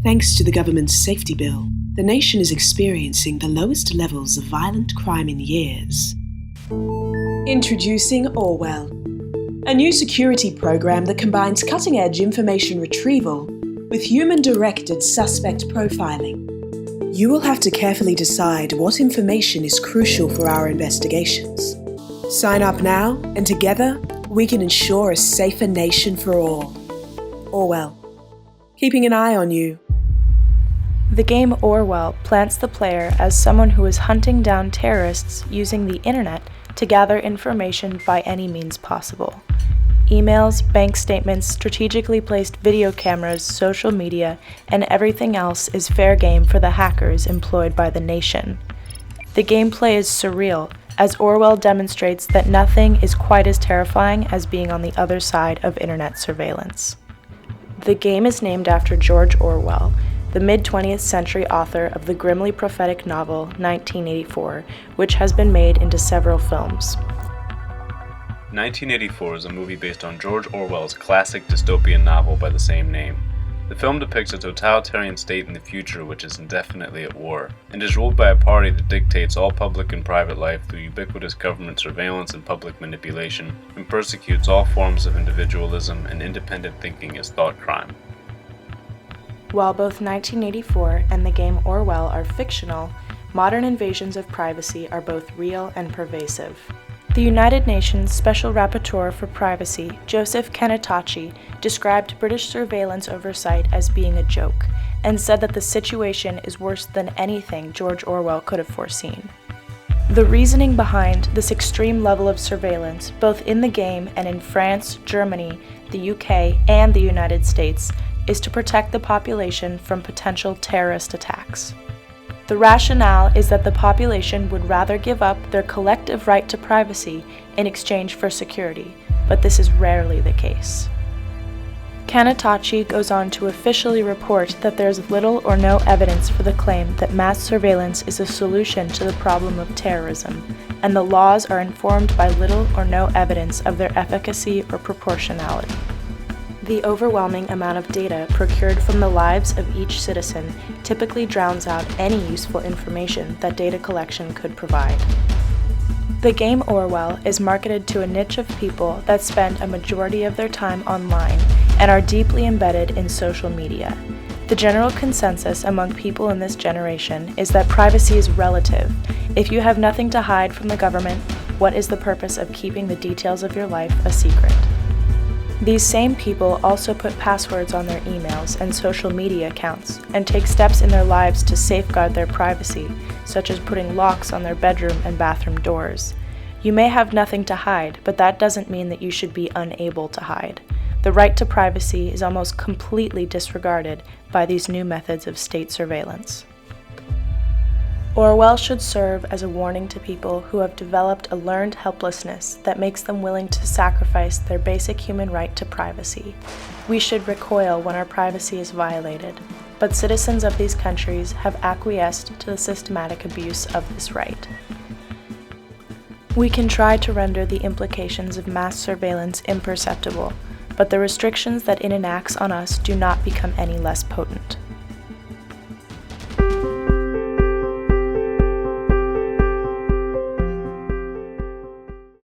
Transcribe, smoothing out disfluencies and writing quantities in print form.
Thanks to the government's safety bill, the nation is experiencing the lowest levels of violent crime in years. Introducing Orwell, a new security program that combines cutting-edge information retrieval with human-directed suspect profiling. You will have to carefully decide what information is crucial for our investigations. Sign up now, and together, we can ensure a safer nation for all. Orwell, keeping an eye on you. The game Orwell plants the player as someone who is hunting down terrorists using the internet to gather information by any means possible. Emails, bank statements, strategically placed video cameras, social media, and everything else is fair game for the hackers employed by the nation. The gameplay is surreal, as Orwell demonstrates that nothing is quite as terrifying as being on the other side of internet surveillance. The game is named after George Orwell, the mid-20th century author of the grimly prophetic novel 1984, which has been made into several films. 1984 is a movie based on George Orwell's classic dystopian novel by the same name. The film depicts a totalitarian state in the future which is indefinitely at war, and is ruled by a party that dictates all public and private life through ubiquitous government surveillance and public manipulation, and persecutes all forms of individualism and independent thinking as thought crime. While both 1984 and the game Orwell are fictional, modern invasions of privacy are both real and pervasive. The United Nations Special Rapporteur for Privacy, Joseph Kenatachi, described British surveillance oversight as being a joke, and said that the situation is worse than anything George Orwell could have foreseen. The reasoning behind this extreme level of surveillance, both in the game and in France, Germany, the UK, and the United States, is to protect the population from potential terrorist attacks. The rationale is that the population would rather give up their collective right to privacy in exchange for security, but this is rarely the case. Kanatachi goes on to officially report that there is little or no evidence for the claim that mass surveillance is a solution to the problem of terrorism, and the laws are informed by little or no evidence of their efficacy or proportionality. The overwhelming amount of data procured from the lives of each citizen typically drowns out any useful information that data collection could provide. The game Orwell is marketed to a niche of people that spend a majority of their time online and are deeply embedded in social media. The general consensus among people in this generation is that privacy is relative. If you have nothing to hide from the government, what is the purpose of keeping the details of your life a secret? These same people also put passwords on their emails and social media accounts and take steps in their lives to safeguard their privacy, such as putting locks on their bedroom and bathroom doors. You may have nothing to hide, but that doesn't mean that you should be unable to hide. The right to privacy is almost completely disregarded by these new methods of state surveillance. Orwell should serve as a warning to people who have developed a learned helplessness that makes them willing to sacrifice their basic human right to privacy. We should recoil when our privacy is violated, but citizens of these countries have acquiesced to the systematic abuse of this right. We can try to render the implications of mass surveillance imperceptible, but the restrictions that it enacts on us do not become any less potent.